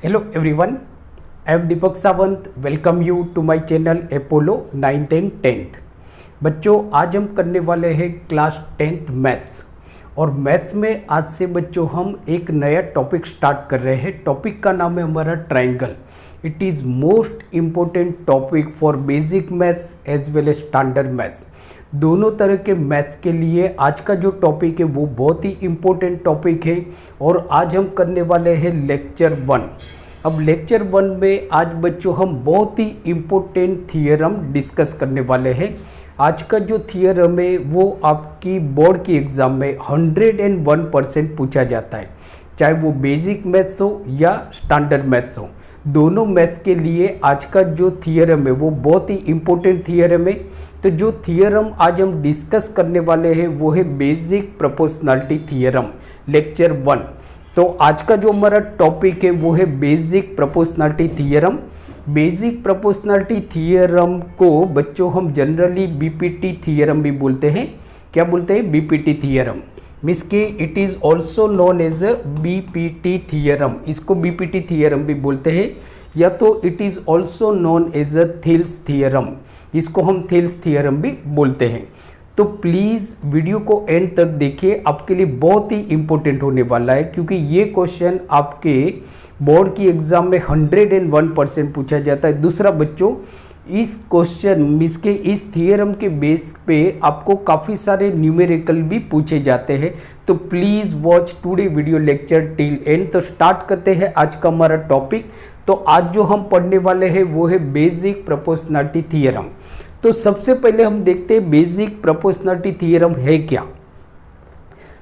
Hello everyone, I am Deepak Sawant. Welcome you to my channel Apollo 9th and 10th. बच्चों आज हम करने वाले हैं क्लास 10th मैथ्स और मैथ्स में आज से बच्चों हम एक नया टॉपिक स्टार्ट कर रहे हैं। टॉपिक का नाम है हमारा triangle. It is most important topic for basic maths as well as standard maths. दोनों तरह के मैथ्स के लिए आज का जो टॉपिक है वो बहुत ही इम्पोर्टेंट टॉपिक है और आज हम करने वाले हैं लेक्चर 1। अब लेक्चर 1 में आज बच्चों हम बहुत ही इम्पोर्टेंट थियरम डिस्कस करने वाले हैं। आज का जो थियरम है वो आपकी बोर्ड की एग्ज़ाम में 101% पूछा जाता है, चाहे वो बेसिक मैथ्स हो या स्टैंडर्ड मैथ्स हो। दोनों मैथ्स के लिए आज का जो थियरम है वो बहुत ही इम्पोर्टेंट थियरम है। तो जो थियरम आज हम डिस्कस करने वाले हैं वो है बेसिक प्रोपोर्शनैलिटी थियरम लेक्चर 1। तो आज का जो हमारा टॉपिक है वो है basic proportionality theorem. Basic proportionality theorem को बच्चों हम जनरली बीपीटी थियरम भी बोलते हैं। क्या बोलते हैं? BPT theorem. मीन्स के it is also known as a BPT theorem. इसको बीपीटी थियरम भी बोलते हैं या तो it is also known as a Thales theorem. इसको हम थिल्स थियरम भी बोलते हैं। तो प्लीज़ वीडियो को एंड तक देखिए, आपके लिए बहुत ही इंपॉर्टेंट होने वाला है क्योंकि ये क्वेश्चन आपके बोर्ड की एग्ज़ाम में 101% पूछा जाता है। दूसरा बच्चों, इस क्वेश्चन मीन्स के इस थियरम के बेस पे आपको काफ़ी सारे न्यूमेरिकल भी पूछे जाते हैं। तो please watch today video lecture till and. तो स्टार्ट करते हैं आज का हमारा टॉपिक। तो आज जो हम पढ़ने वाले हैं वो है बेसिक प्रोपोर्शनैलिटी थियरम। तो सबसे पहले हम देखते हैं बेसिक प्रोपोर्शनैलिटी थियरम है क्या।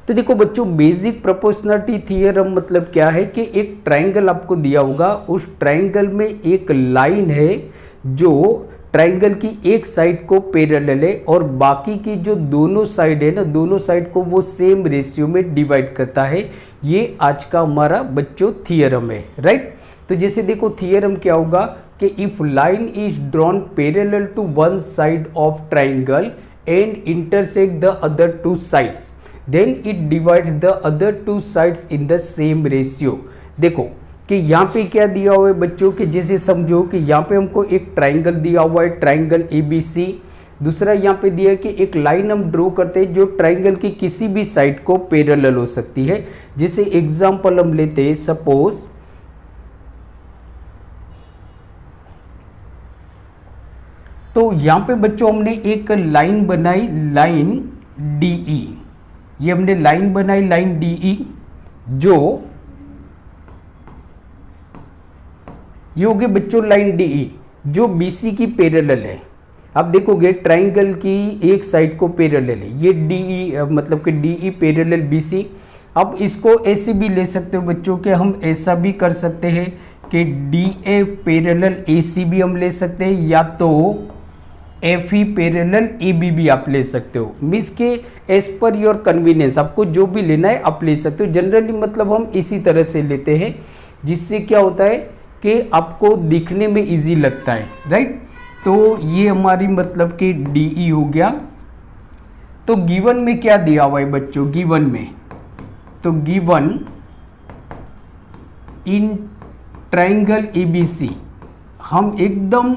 तो देखो बच्चों, बेसिक प्रोपोर्शनैलिटी थियरम मतलब क्या है कि एक ट्रायंगल आपको दिया होगा, उस ट्रायंगल में एक लाइन है जो ट्रायंगल की एक साइड को पैरेलल है और बाकी की जो दोनों साइड है ना, दोनों साइड को वो सेम रेशियो में डिवाइड करता है। ये आज का हमारा बच्चों थियरम है, राइट। तो जैसे देखो थियरम क्या होगा कि if line is drawn parallel to one side of triangle and intersect the other two sides then it divides the other two sides in the same ratio. देखो कि यहाँ पे क्या दिया हुआ है बच्चों कि जैसे समझो कि यहाँ पे हमको एक ट्रायंगल दिया हुआ है, ट्रायंगल ABC। दूसरा यहाँ पे दिया है कि एक लाइन हम ड्रॉ करते हैं जो ट्रायंगल की किसी भी साइड को पैरेलल हो सकती है। जैसे एग्जांपल हम लेते हैं, सपोज तो यहाँ पे बच्चों हमने एक लाइन बनाई, लाइन DE। ये हमने लाइन बनाई, लाइन DE, जो ये हो गई बच्चों लाइन DE जो BC की पैरेलल है। अब देखोगे ट्रायंगल की एक साइड को पैरेलल है, ये DE मतलब कि DE पैरेलल BC। अब इसको ऐसे भी ले सकते हो बच्चों के, हम ऐसा भी कर सकते हैं कि DA पैरेलल AC भी हम ले सकते हैं या तो FE पैरेलल AB भी आप ले सकते हो। मीन्स के एज पर योर कन्वीनियंस, आपको जो भी लेना है आप ले सकते हो। जनरली मतलब हम इसी तरह से लेते हैं जिससे क्या होता है कि आपको दिखने में इजी लगता है, राइट। तो ये हमारी मतलब कि DE हो गया। तो गिवन में क्या दिया हुआ है बच्चों, गिवन में तो गिवन इन ट्रायंगल ABC हम एकदम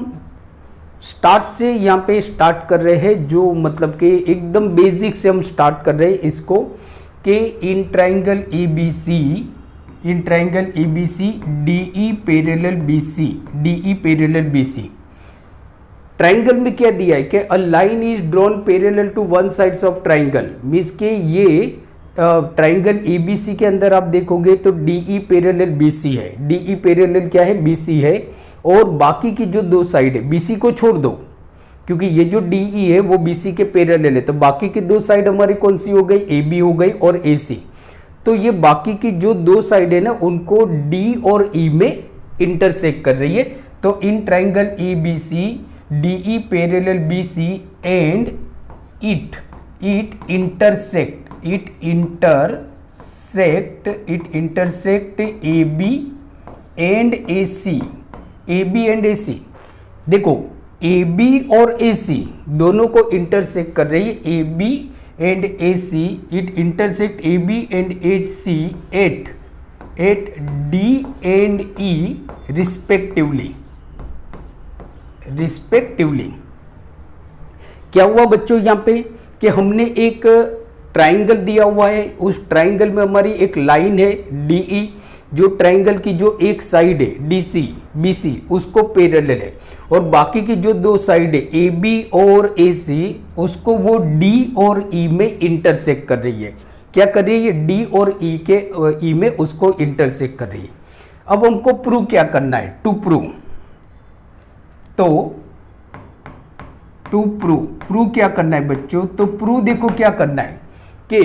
स्टार्ट से यहाँ पे स्टार्ट कर रहे हैं, जो मतलब कि एकदम बेसिक से हम स्टार्ट कर रहे हैं इसको कि in triangle ABC DE parallel BC, DE parallel BC। Triangle में क्या दिया है कि a line is drawn parallel to one sides of triangle. Means के ये ट्रायंगल ABC के अंदर आप देखोगे तो DE पैरेलल BC है। DE पैरेलल क्या है? BC है। और बाकी की जो दो साइड है, BC को छोड़ दो क्योंकि ये जो DE है वो BC के पैरेलल है, तो बाकी की दो साइड हमारी कौन सी हो गई? AB हो गई और AC। तो ये बाकी की जो दो साइड है ना उनको D और E में इंटरसेक्ट कर रही है। तो इन triangle ABC DE parallel BC and it intersect AB and AC। देखो AB और AC दोनों को इंटरसेक्ट कर रही है, AB and AC। It intersect AB and AC at at D and E respectively. क्या हुआ बच्चों यहाँ पे कि हमने एक ट्राइंगल दिया हुआ है, उस ट्राइंगल में हमारी एक लाइन है डीई, जो ट्राइंगल की जो एक साइड है डीसी बीसी उसको पैरेलल है, और बाकी की जो दो साइड है ए बी और ए सी उसको वो डी और ई में इंटरसेक्ट कर रही है। क्या कर रही है? डी और ई के ई में उसको इंटरसेक्ट कर रही है। अब हमको प्रूव क्या करना है? टू प्रूव, तो टू प्रूव क्या करना है बच्चों? तो प्रूव देखो क्या करना है कि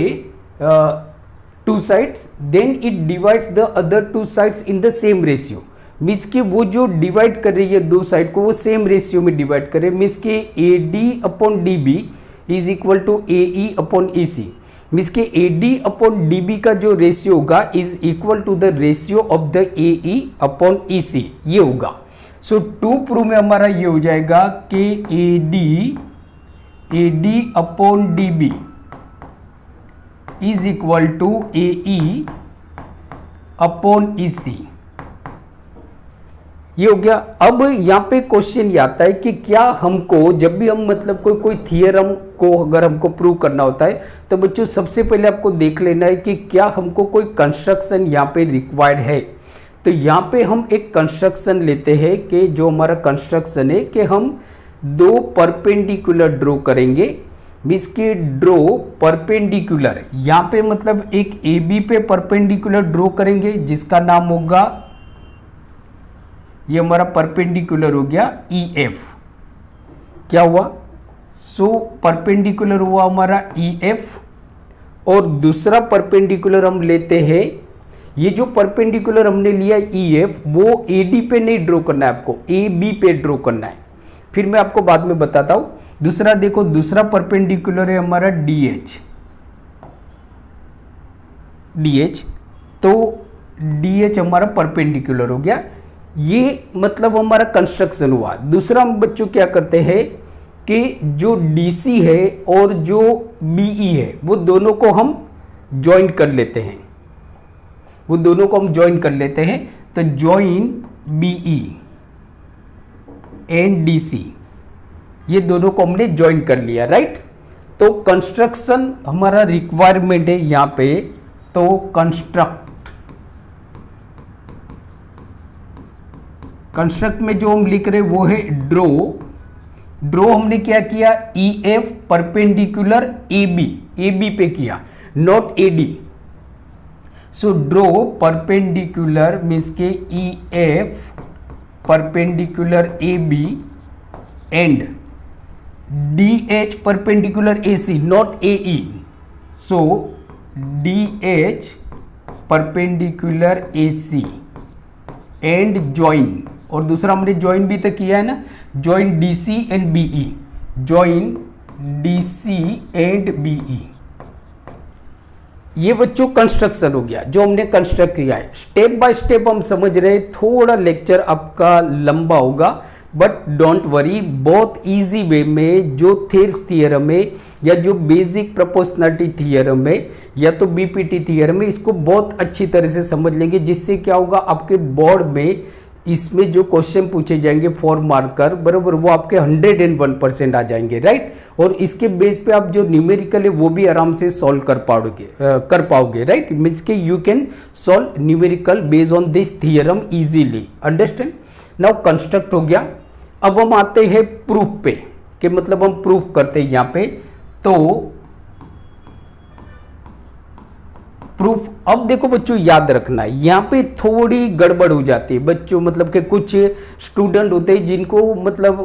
two sides then it divides the other two sides in the same ratio. Means कि वो जो डिवाइड कर रही है दो साइड को वो सेम रेशियो में डिवाइड करे। मीन्स कि A D upon D B is equal to A E upon E C. Means कि A D upon D B का जो रेशियो होगा is equal to the ratio of the A E upon E C, ये होगा। सो to prove में हमारा ये हो जाएगा कि A D upon D B is equal to A E upon E C, ये हो गया। अब यहाँ पे क्वेश्चन ये आता है कि क्या हमको जब भी हम मतलब कोई थियरम को अगर हमको प्रूव करना होता है तो बच्चों सबसे पहले आपको देख लेना है कि क्या हमको कोई कंस्ट्रक्शन यहाँ पे रिक्वायर्ड है। तो यहाँ पे हम एक कंस्ट्रक्शन लेते हैं कि जो हमारा कंस्ट्रक्शन है कि हम दो परपेंडिकुलर ड्रॉ करेंगे। मीन्स कि ड्रॉ परपेंडिकुलर, यहाँ पे मतलब एक ए बी पे परपेंडिकुलर ड्रॉ करेंगे जिसका नाम होगा, ये हमारा परपेंडिकुलर हो गया ई एफ। क्या हुआ? सो परपेंडिकुलर हुआ हमारा ई एफ, और दूसरा परपेंडिकुलर हम लेते हैं, ये जो परपेंडिकुलर हमने लिया ई एफ वो ए डी पे नहीं ड्रॉ करना है, आपको ए बी पे ड्रॉ करना है। फिर मैं आपको बाद में बताता हूं। दूसरा देखो, दूसरा परपेंडिकुलर है हमारा डी एच। तो डी एच हमारा परपेंडिकुलर हो गया। ये मतलब हमारा कंस्ट्रक्शन हुआ। दूसरा हम बच्चों क्या करते हैं कि जो डीसी है और जो बीई है वो दोनों को हम ज्वाइन कर लेते हैं, तो ज्वाइन बीई एंड डीसी, ये दोनों को हमने ज्वाइन कर लिया, राइट। तो कंस्ट्रक्शन हमारा रिक्वायरमेंट है यहाँ पे, तो कंस्ट्रक्ट में जो हम लिख रहे वो है ड्रॉ हमने क्या किया? E F perpendicular A B पे किया, not A D. So draw perpendicular means के E F perpendicular A B and D H perpendicular A C, not A E. So D H perpendicular A C and join, और दूसरा हमने join भी तो किया है ना, join D C and B E, join D C and B E. ये बच्चों कंस्ट्रक्शन हो गया जो हमने कंस्ट्रक्ट किया है। स्टेप बाय स्टेप हम समझ रहे हैं, थोड़ा लेक्चर आपका लंबा होगा, बट डोंट वरी, बहुत इजी वे में जो थेल्स थियरम है या जो बेसिक प्रोपोर्शनलिटी थियरम है या तो बीपीटी थियरम है, इसको बहुत अच्छी तरह से समझ लेंगे, जिससे क्या होगा आपके बोर्ड में इसमें जो क्वेश्चन पूछे जाएंगे 4 मार्कर बराबर, वो आपके 101% आ जाएंगे, राइट। और इसके बेस पे आप जो न्यूमेरिकल है वो भी आराम से सॉल्व कर पाओगे, राइट। मीन्स के you can solve numerical based on this theorem easily, understand. Now construct हो गया। अब हम आते हैं प्रूफ पे, कि मतलब हम प्रूफ करते हैं यहाँ पे। तो प्रूफ, अब देखो बच्चों याद रखना है, यहाँ पे थोड़ी गड़बड़ हो जाती है बच्चों, मतलब कि कुछ स्टूडेंट होते हैं जिनको मतलब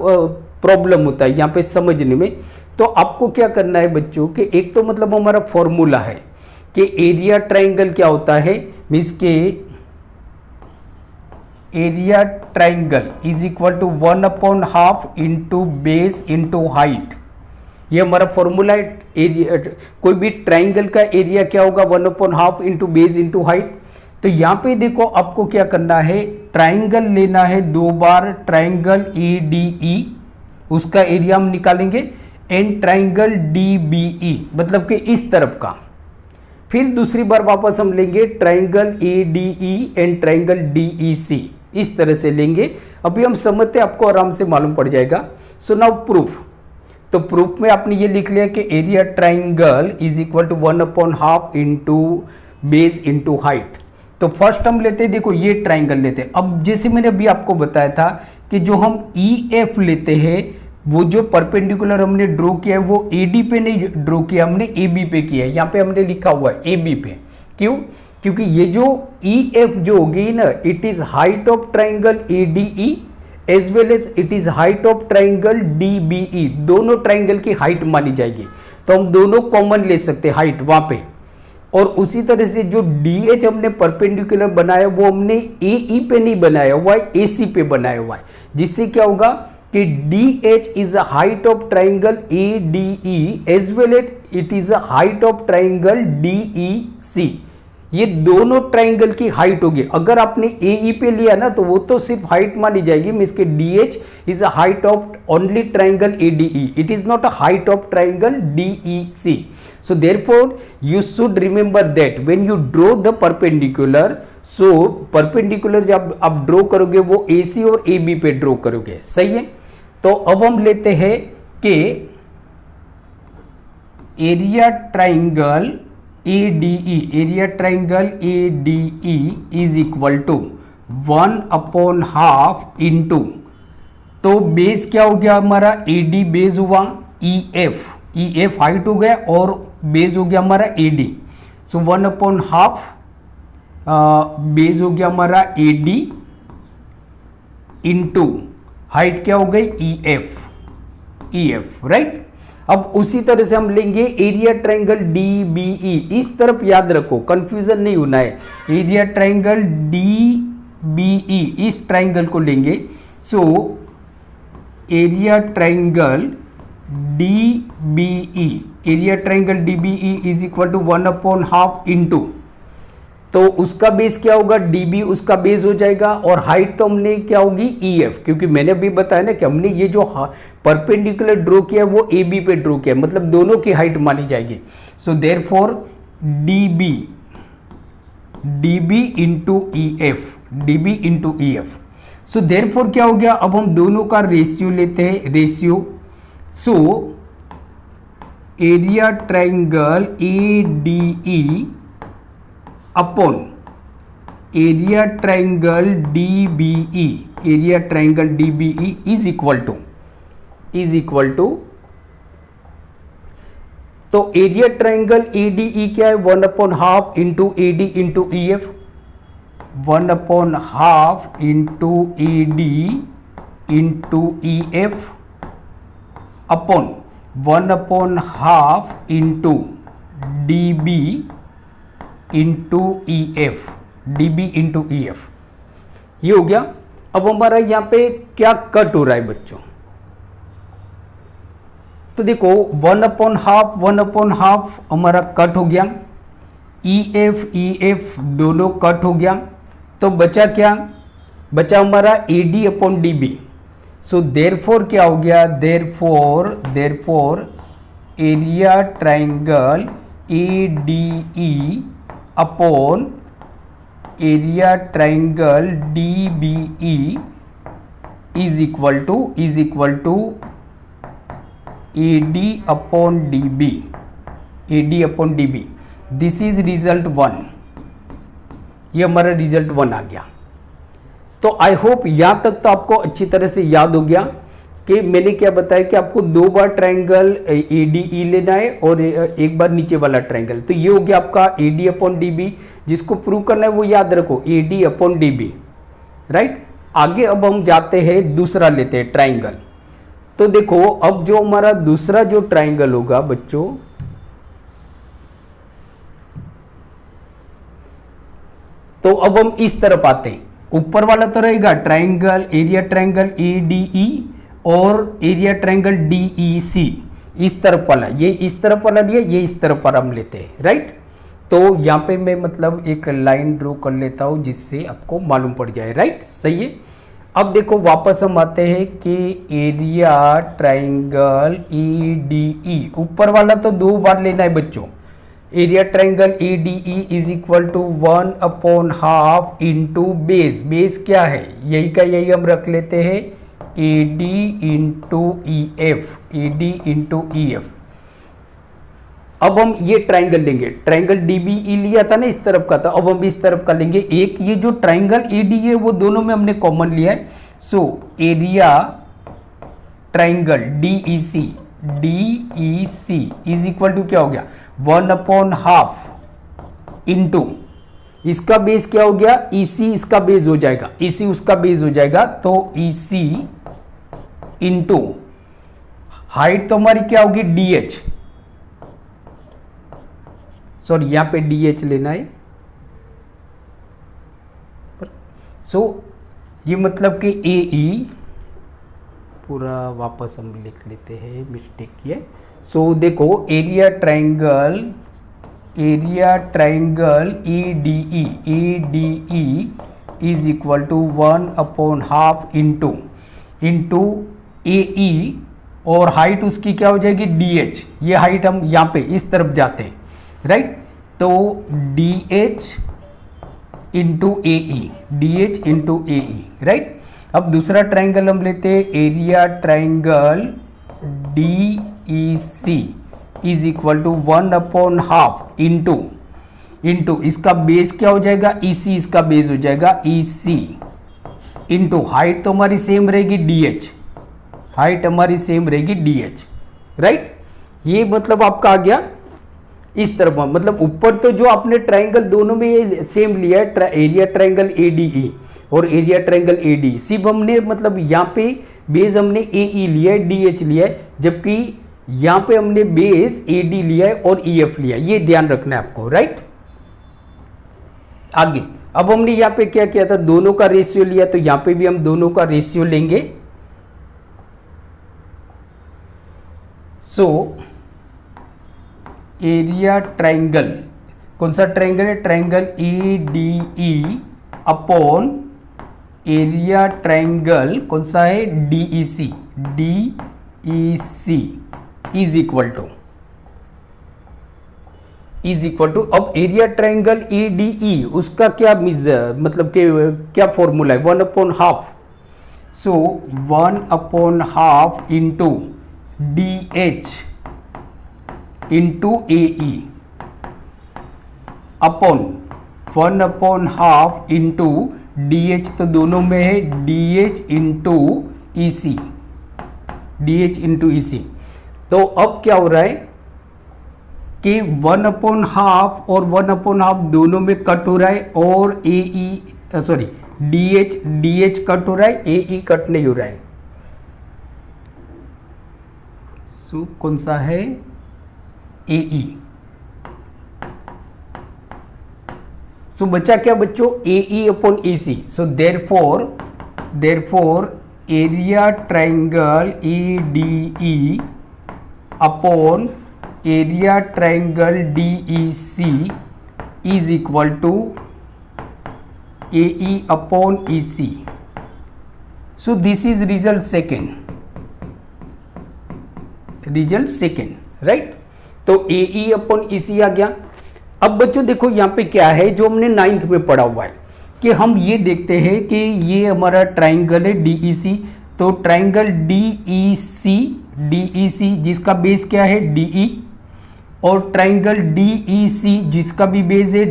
प्रॉब्लम होता है यहाँ पे समझने में। तो आपको क्या करना है बच्चों कि एक तो मतलब हमारा फॉर्मूला है कि एरिया ट्राइंगल क्या होता है, मीन्स के area triangle is equal to 1/2 into base into height. ये हमारा फॉर्मूला है। एरिया, कोई भी ट्राइंगल का एरिया क्या होगा? 1/2 इंटू बेस इंटू हाइट। तो यहाँ पे देखो आपको क्या करना है, ट्राइंगल लेना है 2 बार, ट्राइंगल ए डी ई, उसका एरिया हम निकालेंगे, and triangle D B E, मतलब कि इस तरफ का। फिर दूसरी बार वापस हम लेंगे triangle A D E and triangle D E C, इस तरह से लेंगे। अभी हम समझते हैं, आपको आराम से मालूम पड़ जाएगा। सो नाउ प्रूफ, तो प्रूफ में आपने ये लिख लिया कि area triangle is equal to 1/2 into base into height. तो फर्स्ट हम लेते हैं, देखो ये ट्राइंगल लेते हैं। अब जैसे मैंने अभी आपको बताया था कि जो हम ई एफ लेते हैं, वो जो परपेंडिकुलर हमने ड्रॉ किया है वो ए डी पे नहीं ड्रॉ किया, हमने ए बी पे किया है। यहाँ पे हमने लिखा हुआ है ए बी पे, क्यों? क्योंकि ये जो ई एफ जो होगी ना, it is height of triangle A D E as well as it is height of triangle D B E, दोनों ट्राइंगल की हाइट मानी जाएगी। तो हम दोनों कॉमन ले सकते हैं हाइट वहां पे। और उसी तरह से जो डी एच हमने परपेंडिकुलर बनाया वो हमने ए ई पे नहीं बनाया हुआ है, ए सी पे बनाया हुआ है, जिससे क्या होगा कि D H is a height of triangle A D E as well as it is a height of triangle D E C. ये दोनों ट्राइंगल की हाइट होगी। अगर आपने ए ई पे लिया ना तो वो तो सिर्फ हाइट मानी जाएगी, मींस के D H is a height of only triangle A D E, it is not a height of triangle D E C. So therefore you should remember that when you draw the perpendicular, so perpendicular जब आप draw करोगे वो ए सी और ए B पे draw करोगे, सही है। तो अब हम लेते हैं कि area triangle A D E, area triangle A D E is equal to 1/2 into, तो बेस क्या हो गया हमारा, ए डी बेस हुआ, ई एफ हाइट हो गया और बेस हो गया हमारा ए डी। सो 1/2 बेस हो गया हमारा ए डी इंटू हाइट क्या हो गई ई एफ, राइट। अब उसी तरह से हम लेंगे area triangle D B E, इस तरफ याद रखो, कंफ्यूजन नहीं होना है। Area triangle D B E, इस ट्राइंगल को लेंगे। So area triangle D B E, area triangle D B E is equal to 1/2 into, तो उसका बेस क्या होगा, डी बी उसका बेस हो जाएगा, और हाइट तो हमने क्या होगी ई एफ, क्योंकि मैंने अभी बताया ना कि हमने ये जो परपेंडिकुलर ड्रॉ किया वो ए बी पे ड्रॉ किया, मतलब दोनों की हाइट मानी जाएगी। So therefore D B into E F, so therefore क्या हो गया, अब हम दोनों का रेशियो लेते हैं, ratio. So area triangle A D E upon area triangle D B E, area triangle D B E is equal to, तो एरिया ट्राइंगल ए डी ई क्या है, 1/2 इंटू ए D into E F, 1/2 into ए D into E F upon 1/2 into D B into E F, D B into E F, ये हो गया। अब हमारा यहां पे क्या कट हो रहा है बच्चों, तो देखो 1/2 हमारा कट हो गया, ई एफ दोनों कट हो गया, तो बचा क्या, बचा हमारा A D upon D B. So therefore क्या हो गया, therefore area triangle A D E upon area triangle D B E is equal to A D upon D B, this is result 1, ये हमारा रिजल्ट 1 आ गया। तो I hope यहां तक तो आपको अच्छी तरह से याद हो गया कि मैंने क्या बताया कि आपको 2 बार ट्राइंगल ए डी ई लेना है और एक बार नीचे वाला ट्राइंगल। तो ये हो गया आपका A D upon D B, जिसको प्रूव करना है वो याद रखो, A D upon D B, right. आगे अब हम जाते हैं, दूसरा लेते हैं ट्राइंगल। तो देखो अब जो हमारा दूसरा जो ट्राइंगल होगा बच्चों, तो अब हम इस तरफ आते हैं। ऊपर वाला तो रहेगा triangle, area triangle A D ई और area triangle D E C, इस तरफ वाला, ये इस तरफ वाला लिया, ये इस तरफ वाला हम लेते हैं, राइट। तो यहाँ पे मैं मतलब एक लाइन ड्रॉ कर लेता हूँ जिससे आपको मालूम पड़ जाए, राइट, सही है। अब देखो वापस हम आते हैं कि area triangle E D E, ऊपर वाला तो 2 बार लेना है बच्चों, area triangle A D E is equal to 1/2 into base. Base क्या है, यही का यही हम रख लेते हैं, A D into E F, A D into E F. अब हम ये ट्राइंगल लेंगे, ट्राइंगल डीबीई लिया था ना, इस तरफ का था, अब हम इस तरफ का लेंगे। एक ये जो ट्राइंगल एडी है वो दोनों में हमने कॉमन लिया है। So area triangle DEC, DEC is equal to क्या हो गया, 1/2 इंटू इसका बेस क्या हो गया, ईसी इसका बेस हो जाएगा, ईसी उसका बेस हो जाएगा, तो ईसी इंटू हाइट तो हमारी क्या होगी, डीएच, सॉरी यहां पे डीएच लेना है। सो ये मतलब कि ए ई पूरा वापस हम लिख लेते हैं, मिस्टेक किया। सो देखो area triangle E D E is equal to 1/2 into A E, और हाइट उसकी क्या हो जाएगी, डीएच। ये हाइट हम यहाँ पे इस तरफ जाते हैं, राइट, तो DH into A E, DH into A E, right. अब दूसरा ट्राइंगल हम लेते हैं, area triangle D E C is equal to 1/2 into इसका बेस क्या हो जाएगा, ईसी इसका बेस हो जाएगा, ईसी इंटू हाइट तो हमारी सेम रहेगी, डीएच, हाइट हमारी सेम रहेगी डीएच, राइट। ये मतलब आपका आ गया इस तरफ, मतलब ऊपर तो जो आपने ट्राइंगल दोनों में ये सेम लिया है, एरिया ट्राइंगल एडीई और एरिया ट्राइंगल एडी, सिर्फ हमने मतलब यहाँ पे बेस हमने एई लिया है, डीएच लिया है, जबकि यहाँ पे हमने बेस एडी लिया है और ईएफ लिया है, ये ध्यान रखना है आपको, राइट। आगे अब हमने यहाँ पे क्या किया था, दोनों का रेशियो लिया, तो यहाँ पे भी हम दोनों का रेशियो लेंगे। सो एरिया ट्राइंगल, कौन सा ट्राइंगल है, triangle A D E upon area triangle कौन सा है, DEC, DEC is equal to अब area triangle A D E उसका क्या मतलब क्या फॉर्मूला है, 1/2। So 1/2 into DH into A E upon 1/2 into DH, तो दोनों में है DH into EC, DH into EC. तो अब क्या हो रहा है कि 1/2 और 1/2 दोनों में कट हो रहा है, और ए ई सॉरी डीएच कट हो रहा है, ए ई कट नहीं हो रहा है। सो कौन सा है, ए ई। सो बचा क्या बच्चों, A E upon E C. So therefore area triangle A D E upon area triangle D E C is equal to A E upon E C. So this is result second, right. तो A E upon E सी आ गया। अब बच्चों देखो यहाँ पे क्या है जो हमने 9th में पढ़ा हुआ है, कि हम ये देखते हैं कि ये हमारा ट्राइंगल है डीईसी, तो ट्राइंगल डीईसी जिसका बेस क्या है, डीई, और ट्राइंगल डीईसी जिसका भी बेस है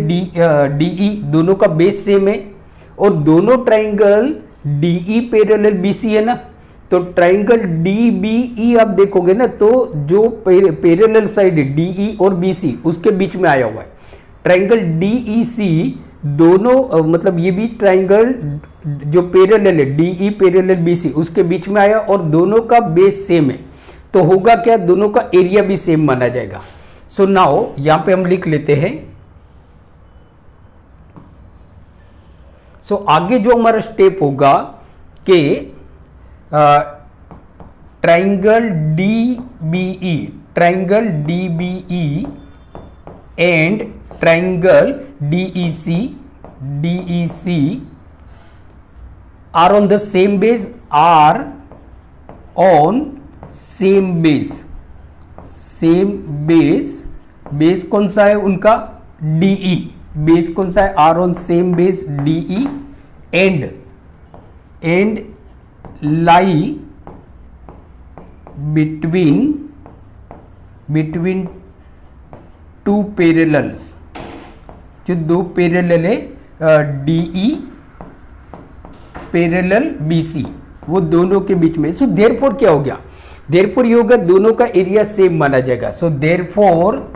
डीई, दोनों का बेस सेम है, और दोनों ट्राइंगल डीई पैरेलल बीसी है ना, तो ट्राइंगल डीबीई आप देखोगे ना, तो जो पैरेलल साइड है डीई और बीसी उसके बीच में आया हुआ है। ट्राइंगल डीईसी दोनों मतलब ये भी ट्राइंगल जो पैरेलल है डीई पैरेलल बीसी उसके बीच में आया, और दोनों का बेस सेम है, तो होगा क्या, दोनों का एरिया भी सेम माना जाएगा। सो नाउ यहां पे हम लिख लेते हैं। सो आगे जो हमारा स्टेप होगा कि triangle DBE and triangle DEC are on the same base, base कौन सा है उनका, DE, बेस कौन सा है, are on same base DE, and lie between two parallels, जो दो पैरेलल है DE पैरेलल BC, वो दोनों के बीच में। सो देयरफॉर क्या हो गया, देयरफॉर ये होगा दोनों का एरिया सेम माना जाएगा। So therefore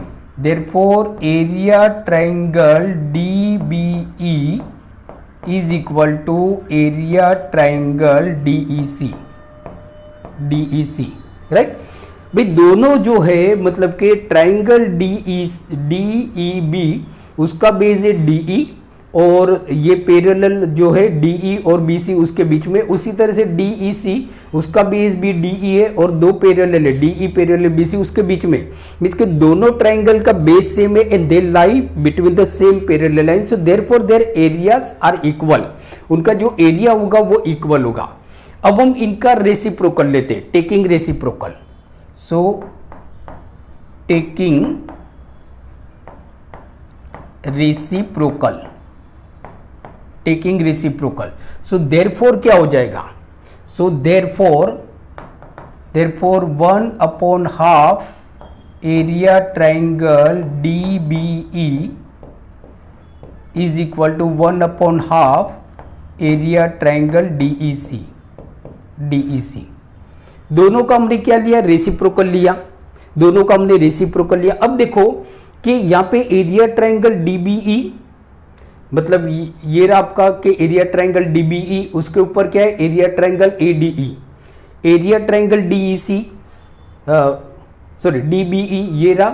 area triangle DBE is equal to area triangle DEC, right. भाई दोनों जो है मतलब कि ट्राइंगल DEB उसका बेस है DE, और ये पैरेलल जो है DE और BC उसके बीच में, उसी तरह से DEC उसका बेस भी DE है और दो पैरेलल है DE पैरेलल BC उसके बीच में, इसके दोनों ट्राइंगल का बेस सेम है and they lie between the same parallel line. So therefore their areas are equal, उनका जो एरिया होगा वो इक्वल होगा। अब हम इनका रेसिप्रोकल लेते हैं, taking reciprocal. So taking reciprocal, so therefore क्या हो जाएगा, so therefore 1/2 area triangle DBE is equal to 1/2 area triangle DEC। दोनों का हमने क्या लिया, रेसिप्रोकल लिया, दोनों का हमने रेसिप्रोकल लिया। अब देखो कि यहां पे एरिया ट्राइंगल DBE मतलब ये रहा आपका कि एरिया ट्राइंगल DBE, उसके ऊपर क्या है area triangle ADE, area triangle DBE ये रहा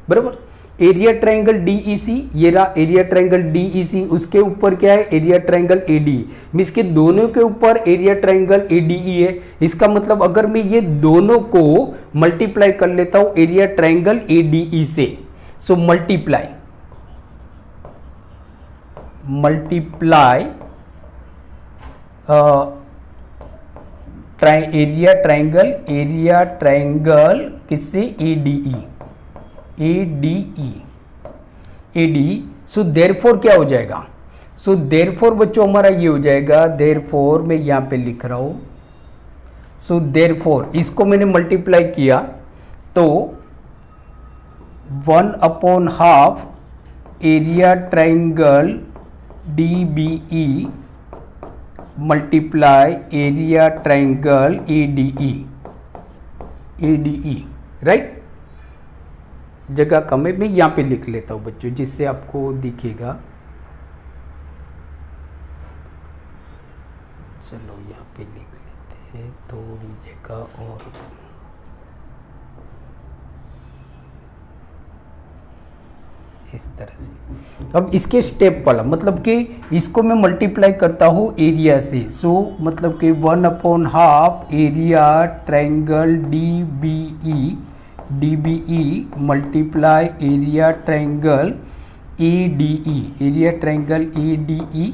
बराबर, एरिया ट्राइंगल DEC ये रहा एरिया ट्राइंगल DEC, उसके ऊपर क्या है एरिया ट्राइंगल ADE, मींस के दोनों के ऊपर एरिया ट्राइंगल ADE है। इसका मतलब अगर मैं ये दोनों को मल्टीप्लाई कर लेता हूं एरिया ट्राइंगल ADE से, सो मल्टीप्लाई एरिया ट्राइंगल किससे, ADE। सो देयरफॉर क्या हो जाएगा, सो देयरफॉर बच्चों हमारा ये हो जाएगा, देयरफॉर मैं यहां पे लिख रहा हूं, सो देयरफॉर इसको मैंने मल्टीप्लाई किया तो 1/2 area triangle DBE multiply area triangle ADE, right. जगह कम है, मैं यहां पे लिख लेता हूं बच्चों जिससे आपको दिखेगा। चलो यहां पे लिख लेते हैं थोड़ी जगह और, इस तरह से। अब इसके स्टेप वाला मतलब कि इसको मैं मल्टीप्लाई करता हूँ एरिया से, सो मतलब कि 1/2 area triangle DBE multiply area triangle ADE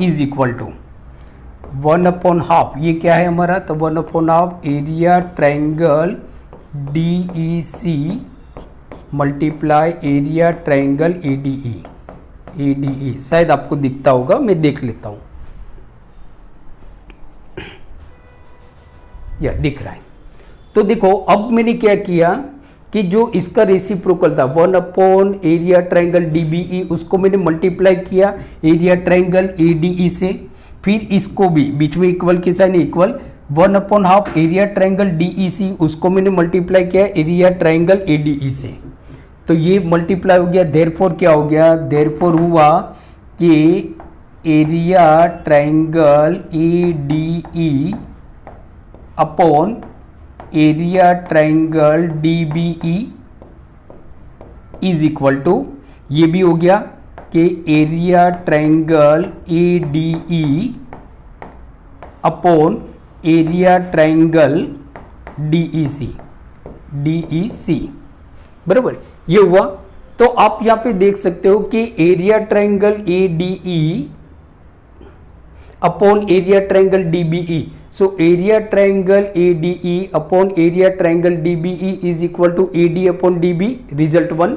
is equal to 1/2, ये क्या है हमारा, तो 1/2 area triangle DEC multiply area triangle ADE। शायद आपको दिखता होगा, मैं देख लेता हूं, या दिख रहा है। तो देखो अब मैंने क्या किया कि जो इसका रेसिप्रोकल था 1/ एरिया ट्राइंगल DBE, उसको मैंने मल्टीप्लाई किया एरिया ट्राइंगल ADE से, फिर इसको भी बीच में इक्वल के sign equal 1/2 area triangle DEC, उसको मैंने मल्टीप्लाई किया एरिया ट्राइंगल ADE से, तो ये मल्टीप्लाई हो गया। देयरफॉर क्या हो गया, देयरफॉर हुआ कि area triangle ADE upon area triangle DBE is equal to, ये भी हो गया कि area triangle ADE upon area triangle DEC बराबर, ये हुआ। तो आप यहां पे देख सकते हो कि area triangle ADE upon area triangle DBE, so area triangle ADE upon area triangle DBE is equal to AD upon DB, result 1।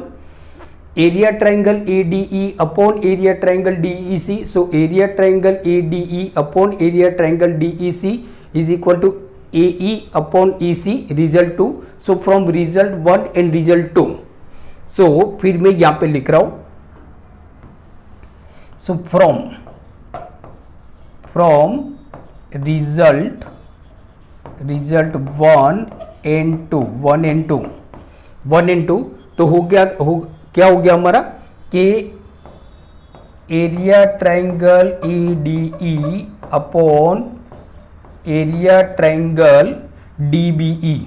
area triangle ADE upon area triangle DEC. So area triangle ADE upon area triangle DEC is equal to AE upon EC, result 2. So from result 1 and result 2. So फिर मैं यहाँ पे लिख रहा हूँ, so from result 1 and 2 तो हो गया, क्या हो गया हमारा कि area triangle ADE upon area triangle DBE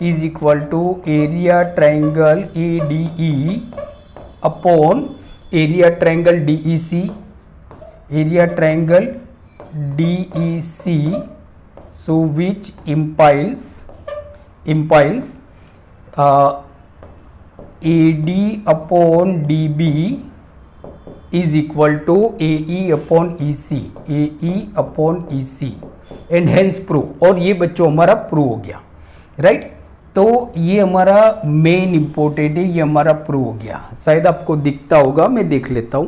is equal to area triangle ADE upon area triangle DEC, so which implies AD upon DB is equal to AE upon EC and hence prove। और ये बच्चों हमारा prove हो गया, right. तो ये हमारा main important है, ये हमारा प्रूव हो गया। शायद आपको दिखता होगा, मैं देख लेता हूं।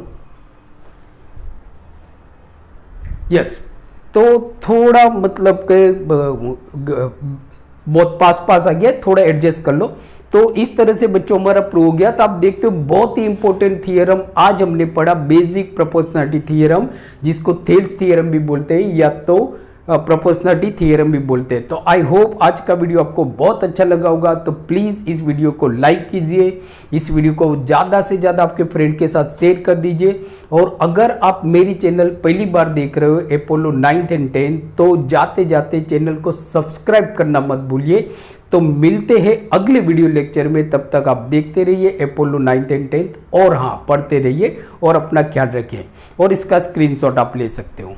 यस, तो थोड़ा मतलब के बहुत पास आ गया, थोड़ा एडजस्ट कर लो। तो इस तरह से बच्चों हमारा प्रूव हो गया। तो आप देखते हो बहुत ही इंपॉर्टेंट थियरम आज हमने पढ़ा, बेसिक प्रोपोर्शनलिटी थियरम, जिसको थेल्स थियरम भी बोलते हैं या तो प्रोपोर्शनलिटी थियरम भी बोलते हैं। तो आई होप आज का वीडियो आपको बहुत अच्छा लगा होगा। तो प्लीज़ इस वीडियो को लाइक कीजिए, इस वीडियो को ज़्यादा से ज़्यादा आपके फ्रेंड के साथ शेयर कर दीजिए। और अगर आप मेरी चैनल पहली बार देख रहे हो अपोलो 9th and 10th, तो जाते जाते चैनल को सब्सक्राइब करना मत भूलिए। तो मिलते हैं अगले वीडियो लेक्चर में, तब तक आप देखते रहिए अपोलो 9th and 10th और हाँ, पढ़ते रहिए और अपना ख्याल रखिए। और इसका स्क्रीनशॉट आप ले सकते हो।